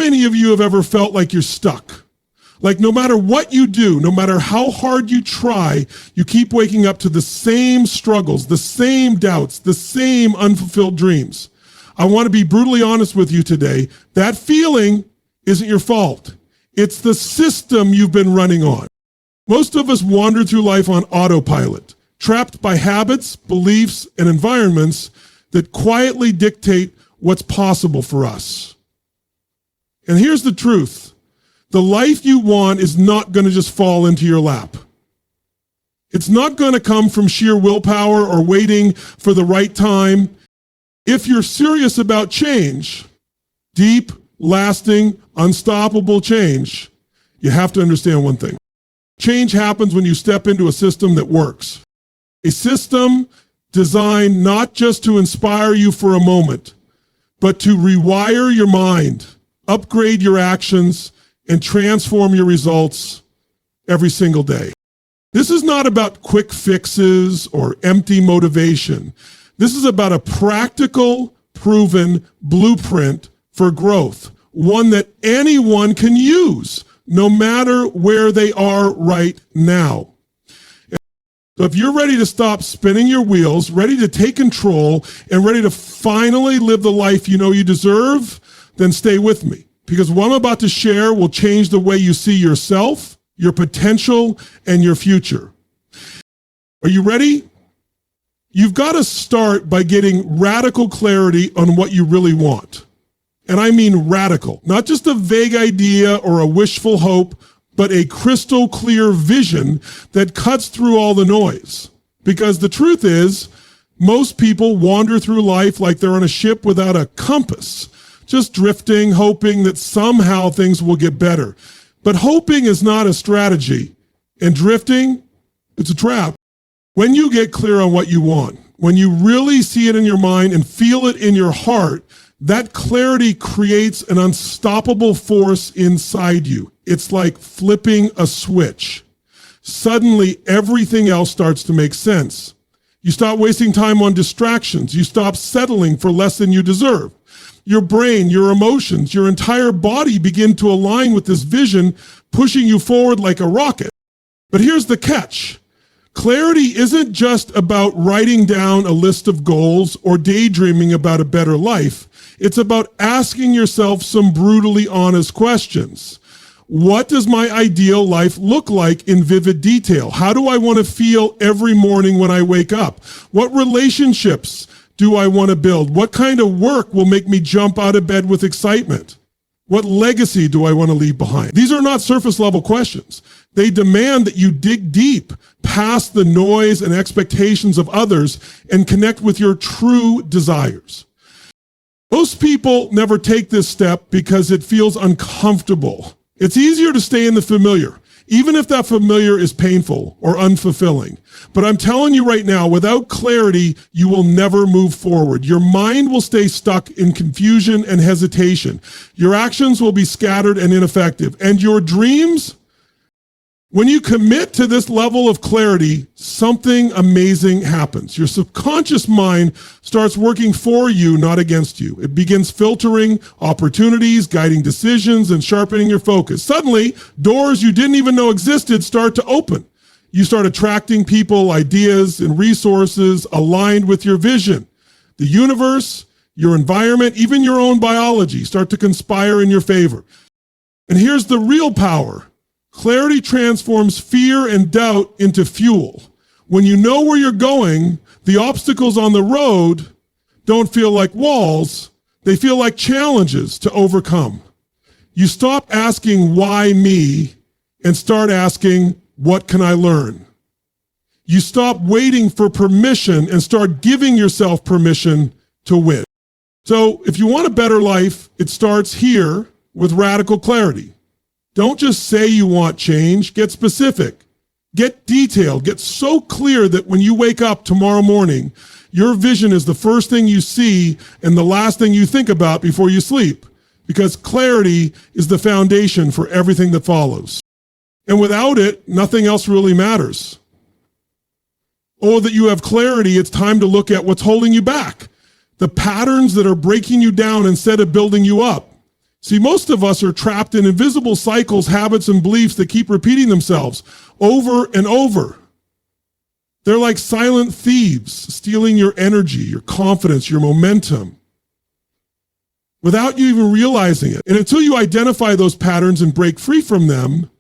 many of you have ever felt like you're stuck? Like no matter what you do, no matter how hard you try, you keep waking up to the same struggles, the same doubts, the same unfulfilled dreams. I want to be brutally honest with you today. That feeling isn't your fault. It's the system you've been running on. Most of us wander through life on autopilot, trapped by habits, beliefs, and environments that quietly dictate what's possible for us. And here's the truth. The life you want is not going to just fall into your lap. It's not going to come from sheer willpower or waiting for the right time. If you're serious about change, deep, lasting, unstoppable change, you have to understand one thing. Change happens when you step into a system that works. A system designed not just to inspire you for a moment, but to rewire your mind, upgrade your actions, and transform your results every single day. This is not about quick fixes or empty motivation. This is about a practical, proven blueprint for growth, one that anyone can use, no matter where they are right now. So if you're ready to stop spinning your wheels, ready to take control, and ready to finally live the life you know you deserve, then stay with me. Because what I'm about to share will change the way you see yourself, your potential, and your future. Are you ready? You've got to start by getting radical clarity on what you really want. And I mean radical, not just a vague idea or a wishful hope, but a crystal clear vision that cuts through all the noise. Because the truth is, most people wander through life like they're on a ship without a compass, just drifting, hoping that somehow things will get better. But hoping is not a strategy, and drifting, it's a trap. When you get clear on what you want, when you really see it in your mind and feel it in your heart, that clarity creates an unstoppable force inside you. It's like flipping a switch. Suddenly, everything else starts to make sense. You stop wasting time on distractions. You stop settling for less than you deserve. Your brain, your emotions, your entire body begin to align with this vision, pushing you forward like a rocket. But here's the catch. Clarity isn't just about writing down a list of goals or daydreaming about a better life. It's about asking yourself some brutally honest questions. What does my ideal life look like in vivid detail? How do I want to feel every morning when I wake up? What relationships do I want to build? What kind of work will make me jump out of bed with excitement? What legacy do I want to leave behind? These are not surface level questions. They demand that you dig deep past the noise and expectations of others and connect with your true desires. Most people never take this step because it feels uncomfortable. It's easier to stay in the familiar, even if that familiar is painful or unfulfilling. But I'm telling you right now, without clarity, you will never move forward. Your mind will stay stuck in confusion and hesitation. Your actions will be scattered and ineffective. And your dreams, when you commit to this level of clarity, something amazing happens. Your subconscious mind starts working for you, not against you. It begins filtering opportunities, guiding decisions, and sharpening your focus. Suddenly, doors you didn't even know existed start to open. You start attracting people, ideas, and resources aligned with your vision. The universe, your environment, even your own biology start to conspire in your favor. And here's the real power. Clarity transforms fear and doubt into fuel. When you know where you're going, the obstacles on the road don't feel like walls. They feel like challenges to overcome. You stop asking, why me, and start asking, what can I learn? You stop waiting for permission and start giving yourself permission to win. So if you want a better life, it starts here with radical clarity. Don't just say you want change, get specific, get detailed, get so clear that when you wake up tomorrow morning, your vision is the first thing you see and the last thing you think about before you sleep, because clarity is the foundation for everything that follows. And without it, nothing else really matters. Oh, that you have clarity, it's time to look at what's holding you back, the patterns that are breaking you down instead of building you up. See, most of us are trapped in invisible cycles, habits, and beliefs that keep repeating themselves over and over. They're like silent thieves, stealing your energy, your confidence, your momentum, without you even realizing it. And until you identify those patterns and break free from them,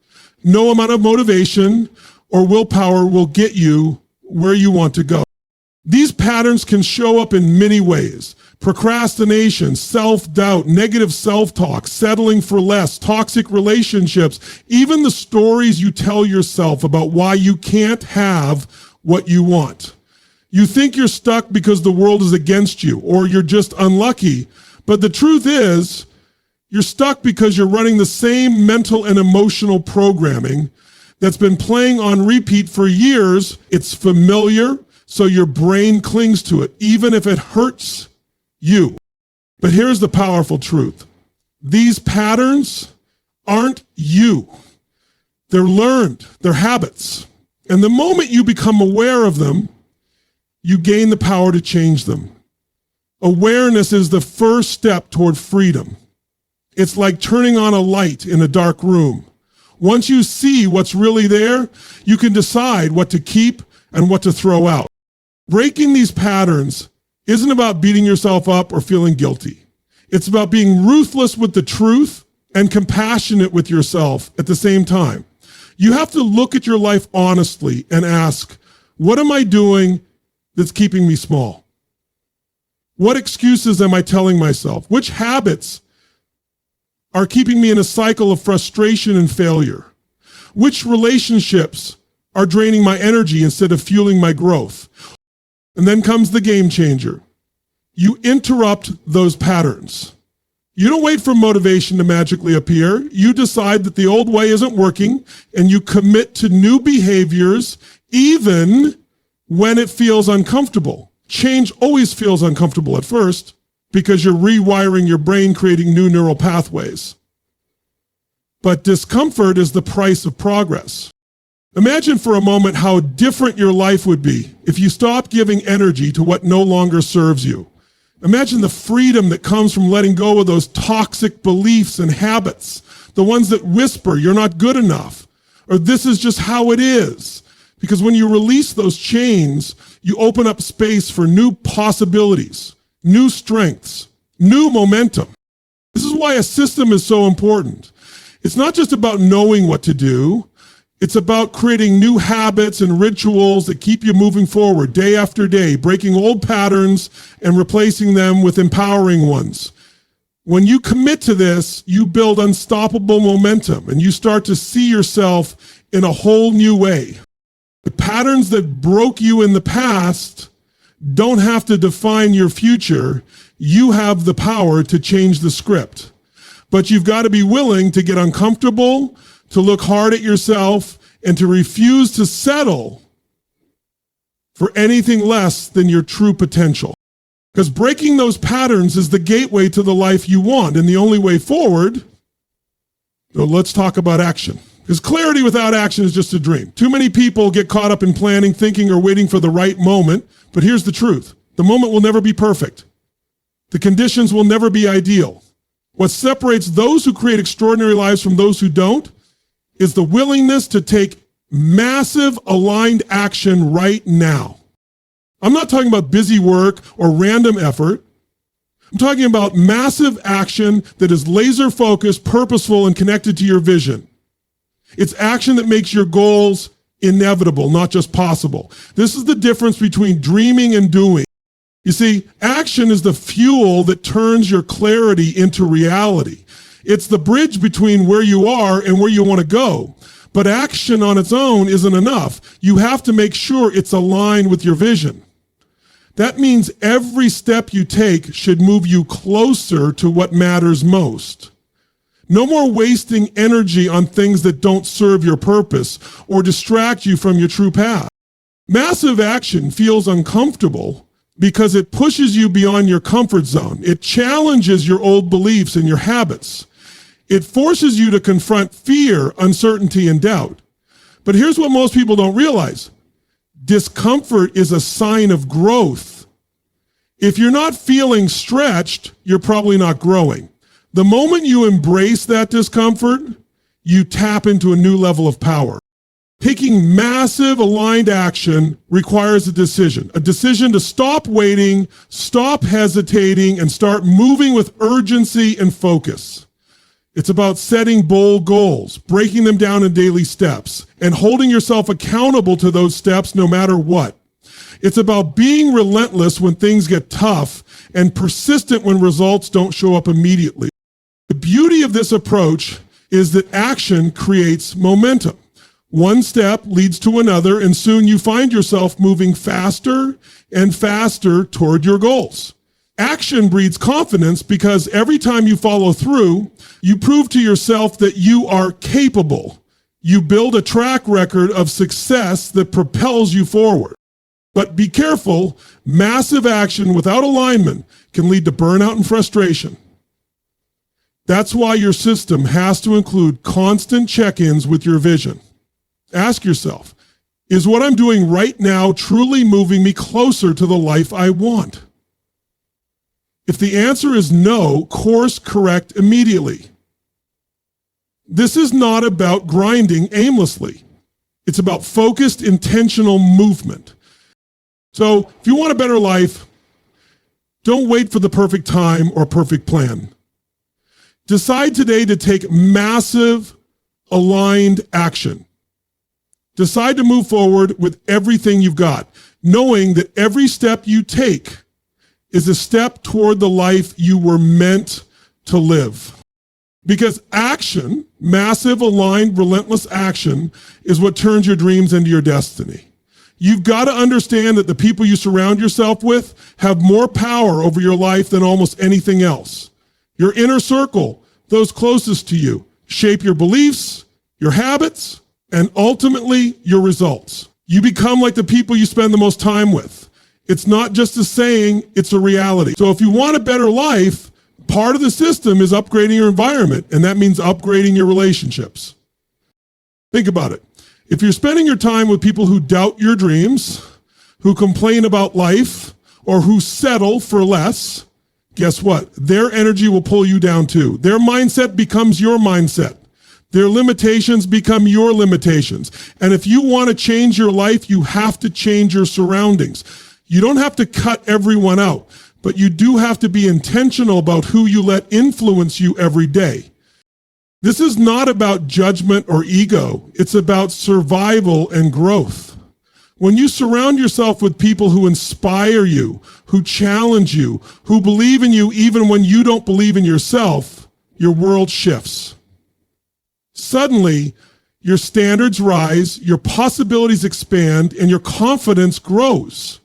no amount of motivation or willpower will get you where you want to go. These patterns can show up in many ways: procrastination, self-doubt, negative self-talk, settling for less, toxic relationships, even the stories you tell yourself about why you can't have what you want. You think you're stuck because the world is against you, or you're just unlucky. But the truth is, you're stuck because you're running the same mental and emotional programming that's been playing on repeat for years. It's familiar, so your brain clings to it, even if it hurts you. But here's the powerful truth. These patterns aren't you. They're learned, they're habits. And the moment you become aware of them, you gain the power to change them. Awareness is the first step toward freedom. It's like turning on a light in a dark room. Once you see what's really there, you can decide what to keep and what to throw out. Breaking these patterns isn't about beating yourself up or feeling guilty. It's about being ruthless with the truth and compassionate with yourself at the same time. You have to look at your life honestly and ask, what am I doing that's keeping me small? What excuses am I telling myself? Which habits are keeping me in a cycle of frustration and failure? Which relationships are draining my energy instead of fueling my growth? And then comes the game changer. You interrupt those patterns. You don't wait for motivation to magically appear. You decide that the old way isn't working, and you commit to new behaviors even when it feels uncomfortable. Change always feels uncomfortable at first because you're rewiring your brain, creating new neural pathways. But discomfort is the price of progress. Imagine for a moment how different your life would be if you stopped giving energy to what no longer serves you. Imagine the freedom that comes from letting go of those toxic beliefs and habits, the ones that whisper you're not good enough, or this is just how it is. Because when you release those chains, you open up space for new possibilities, new strengths, new momentum. This is why a system is so important. It's not just about knowing what to do. It's about creating new habits and rituals that keep you moving forward day after day, breaking old patterns and replacing them with empowering ones. When you commit to this, you build unstoppable momentum and you start to see yourself in a whole new way. The patterns that broke you in the past don't have to define your future. You have the power to change the script. But you've got to be willing to get uncomfortable, to look hard at yourself, and to refuse to settle for anything less than your true potential. Because breaking those patterns is the gateway to the life you want, and the only way forward. So let's talk about action. Because clarity without action is just a dream. Too many people get caught up in planning, thinking, or waiting for the right moment. But here's the truth. The moment will never be perfect. The conditions will never be ideal. What separates those who create extraordinary lives from those who don't is the willingness to take massive aligned action right now. I'm not talking about busy work or random effort. I'm talking about massive action that is laser focused, purposeful, and connected to your vision. It's action that makes your goals inevitable, not just possible. This is the difference between dreaming and doing. You see, action is the fuel that turns your clarity into reality. It's the bridge between where you are and where you want to go. But action on its own isn't enough. You have to make sure it's aligned with your vision. That means every step you take should move you closer to what matters most. No more wasting energy on things that don't serve your purpose or distract you from your true path. Massive action feels uncomfortable because it pushes you beyond your comfort zone. It challenges your old beliefs and your habits. It forces you to confront fear, uncertainty, and doubt. But here's what most people don't realize. Discomfort is a sign of growth. If you're not feeling stretched, you're probably not growing. The moment you embrace that discomfort, you tap into a new level of power. Taking massive aligned action requires a decision to stop waiting, stop hesitating, and start moving with urgency and focus. It's about setting bold goals, breaking them down in daily steps, and holding yourself accountable to those steps no matter what. It's about being relentless when things get tough and persistent when results don't show up immediately. The beauty of this approach is that action creates momentum. One step leads to another, and soon you find yourself moving faster and faster toward your goals. Action breeds confidence because every time you follow through, you prove to yourself that you are capable. You build a track record of success that propels you forward. But be careful, massive action without alignment can lead to burnout and frustration. That's why your system has to include constant check-ins with your vision. Ask yourself, is what I'm doing right now truly moving me closer to the life I want? If the answer is no, course correct immediately. This is not about grinding aimlessly. It's about focused, intentional movement. So if you want a better life, don't wait for the perfect time or perfect plan. Decide today to take massive, aligned action. Decide to move forward with everything you've got, knowing that every step you take is a step toward the life you were meant to live. Because action, massive, aligned, relentless action, is what turns your dreams into your destiny. You've got to understand that the people you surround yourself with have more power over your life than almost anything else. Your inner circle, those closest to you, shape your beliefs, your habits, and ultimately your results. You become like the people you spend the most time with. It's not just a saying, it's a reality. So if you want a better life, part of the system is upgrading your environment, and that means upgrading your relationships. Think about it. If you're spending your time with people who doubt your dreams, who complain about life, or who settle for less, guess what? Their energy will pull you down too. Their mindset becomes your mindset. Their limitations become your limitations. And if you want to change your life, you have to change your surroundings. You don't have to cut everyone out, but you do have to be intentional about who you let influence you every day. This is not about judgment or ego. It's about survival and growth. When you surround yourself with people who inspire you, who challenge you, who believe in you even when you don't believe in yourself, your world shifts. Suddenly, your standards rise, your possibilities expand, and your confidence grows.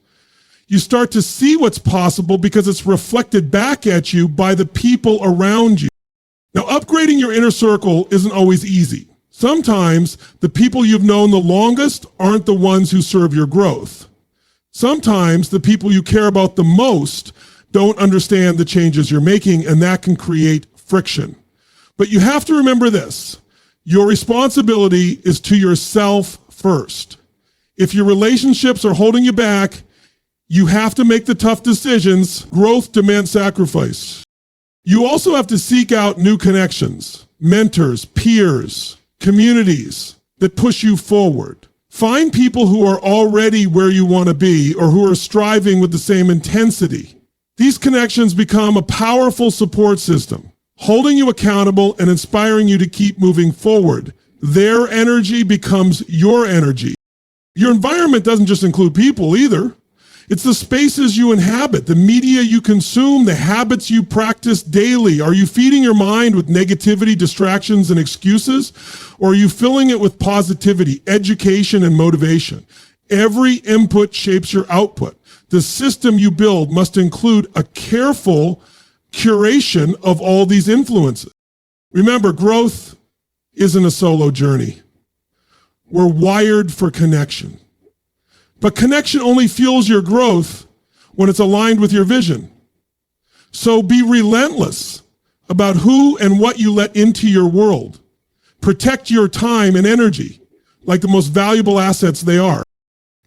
You start to see what's possible because it's reflected back at you by the people around you. Now, upgrading your inner circle isn't always easy. Sometimes the people you've known the longest aren't the ones who serve your growth. Sometimes the people you care about the most don't understand the changes you're making, and that can create friction. But you have to remember this. Your responsibility is to yourself first. If your relationships are holding you back, you have to make the tough decisions. Growth demands sacrifice. You also have to seek out new connections, mentors, peers, communities that push you forward. Find people who are already where you want to be or who are striving with the same intensity. These connections become a powerful support system, holding you accountable and inspiring you to keep moving forward. Their energy becomes your energy. Your environment doesn't just include people either. It's the spaces you inhabit, the media you consume, the habits you practice daily. Are you feeding your mind with negativity, distractions, and excuses? Or are you filling it with positivity, education, and motivation? Every input shapes your output. The system you build must include a careful curation of all these influences. Remember, growth isn't a solo journey. We're wired for connection. But connection only fuels your growth when it's aligned with your vision. So be relentless about who and what you let into your world. Protect your time and energy like the most valuable assets they are.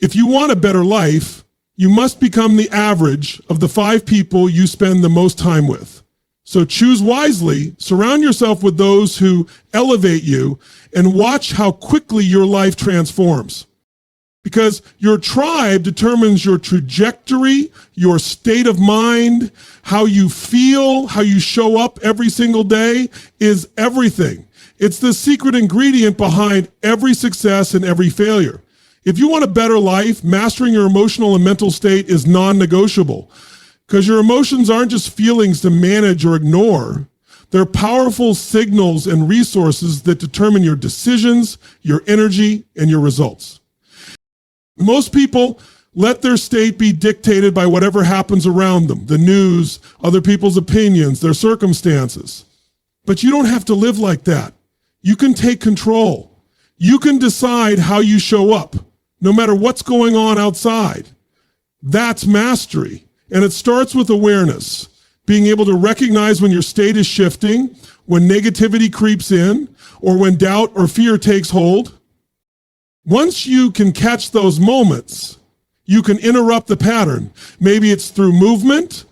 If you want a better life, you must become the average of the 5 people you spend the most time with. So choose wisely, surround yourself with those who elevate you, and watch how quickly your life transforms. Because your tribe determines your trajectory, your state of mind, how you feel, how you show up every single day is everything. It's the secret ingredient behind every success and every failure. If you want a better life, mastering your emotional and mental state is non-negotiable. Because your emotions aren't just feelings to manage or ignore. They're powerful signals and resources that determine your decisions, your energy, and your results. Most people let their state be dictated by whatever happens around them, the news, other people's opinions, their circumstances. But you don't have to live like that. You can take control. You can decide how you show up, no matter what's going on outside. That's mastery. And it starts with awareness, being able to recognize when your state is shifting, when negativity creeps in, or when doubt or fear takes hold. Once you can catch those moments, you can interrupt the pattern. Maybe it's through movement,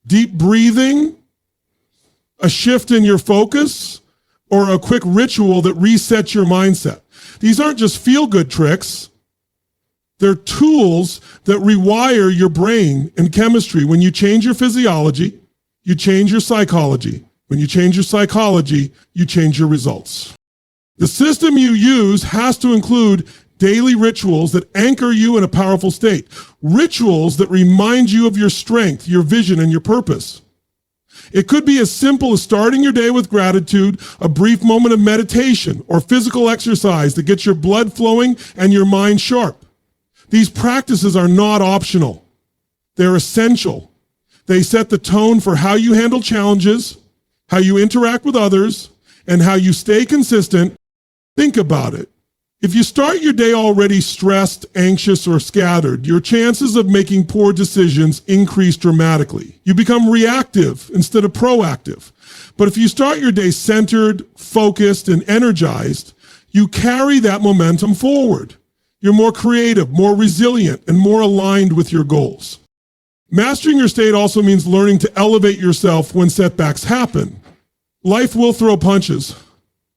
deep breathing, a shift in your focus, or a quick ritual that resets your mindset. These aren't just feel-good tricks. They're tools that rewire your brain and chemistry. When you change your physiology, you change your psychology. When you change your psychology, you change your results. The system you use has to include daily rituals that anchor you in a powerful state. Rituals that remind you of your strength, your vision, and your purpose. It could be as simple as starting your day with gratitude, a brief moment of meditation, or physical exercise that gets your blood flowing and your mind sharp. These practices are not optional. They're essential. They set the tone for how you handle challenges, how you interact with others, and how you stay consistent. Think about it. If you start your day already stressed, anxious, or scattered, your chances of making poor decisions increase dramatically. You become reactive instead of proactive. But if you start your day centered, focused, and energized, you carry that momentum forward. You're more creative, more resilient, and more aligned with your goals. Mastering your state also means learning to elevate yourself when setbacks happen. Life will throw punches.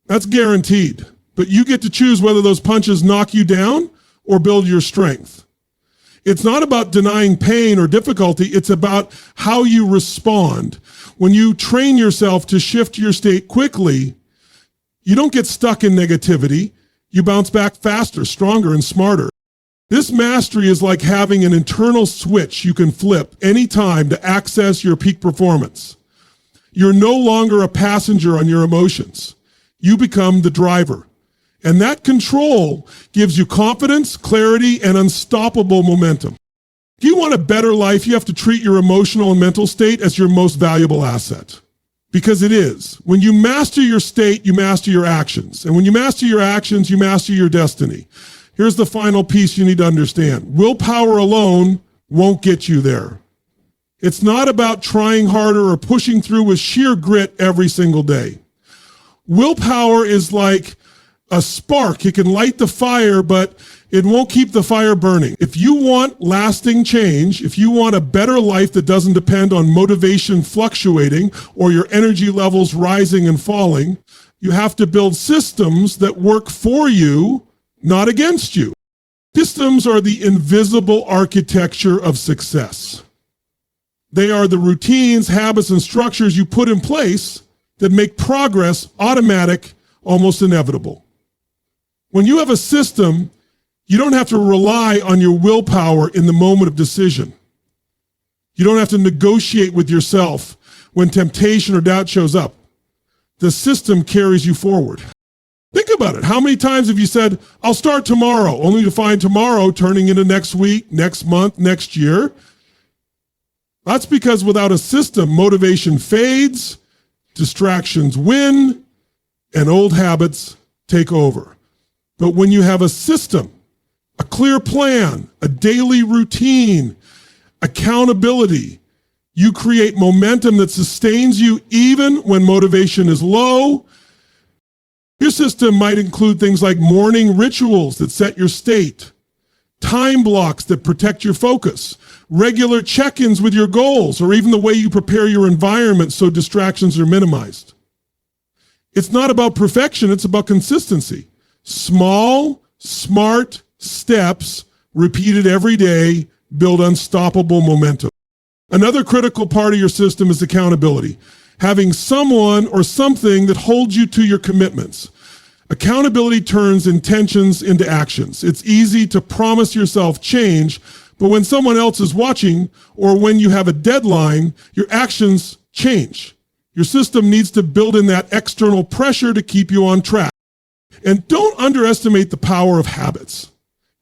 That's guaranteed. But you get to choose whether those punches knock you down or build your strength. It's not about denying pain or difficulty. It's about how you respond. When you train yourself to shift your state quickly, you don't get stuck in negativity. You bounce back faster, stronger, and smarter. This mastery is like having an internal switch you can flip anytime to access your peak performance. You're no longer a passenger on your emotions. You become the driver. And that control gives you confidence, clarity, and unstoppable momentum. If you want a better life, you have to treat your emotional and mental state as your most valuable asset. Because it is. When you master your state, you master your actions. And when you master your actions, you master your destiny. Here's the final piece you need to understand. Willpower alone won't get you there. It's not about trying harder or pushing through with sheer grit every single day. Willpower is like a spark. It can light the fire, but it won't keep the fire burning. If you want lasting change, if you want a better life that doesn't depend on motivation fluctuating or your energy levels rising and falling, you have to build systems that work for you, not against you. Systems are the invisible architecture of success. They are the routines, habits, and structures you put in place that make progress automatic, almost inevitable. When you have a system, you don't have to rely on your willpower in the moment of decision. You don't have to negotiate with yourself when temptation or doubt shows up. The system carries you forward. Think about it. How many times have you said, I'll start tomorrow, only to find tomorrow turning into next week, next month, next year? That's because without a system, motivation fades, distractions win, and old habits take over. But when you have a system, a clear plan, a daily routine, accountability, you create momentum that sustains you even when motivation is low. Your system might include things like morning rituals that set your state, time blocks that protect your focus, regular check-ins with your goals, or even the way you prepare your environment so distractions are minimized. It's not about perfection, it's about consistency. Small, smart steps repeated every day build unstoppable momentum. Another critical part of your system is accountability. Having someone or something that holds you to your commitments. Accountability turns intentions into actions. It's easy to promise yourself change, but when someone else is watching or when you have a deadline, your actions change. Your system needs to build in that external pressure to keep you on track. And don't underestimate the power of habits.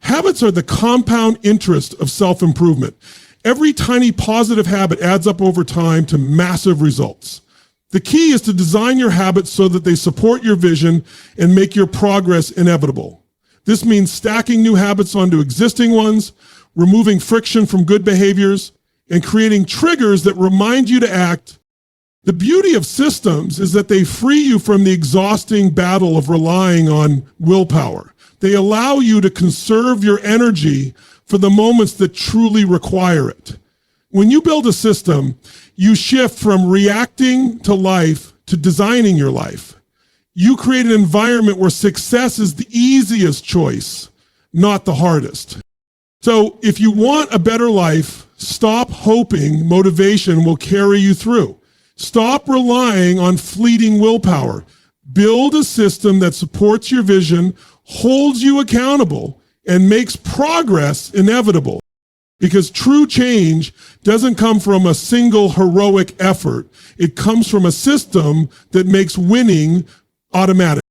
Habits are the compound interest of self-improvement. Every tiny positive habit adds up over time to massive results. The key is to design your habits so that they support your vision and make your progress inevitable. This means stacking new habits onto existing ones, removing friction from good behaviors, and creating triggers that remind you to act. The beauty of systems is that they free you from the exhausting battle of relying on willpower. They allow you to conserve your energy for the moments that truly require it. When you build a system, you shift from reacting to life to designing your life. You create an environment where success is the easiest choice, not the hardest. So if you want a better life, stop hoping motivation will carry you through. Stop relying on fleeting willpower. Build a system that supports your vision, holds you accountable, and makes progress inevitable. Because true change doesn't come from a single heroic effort. It comes from a system that makes winning automatic.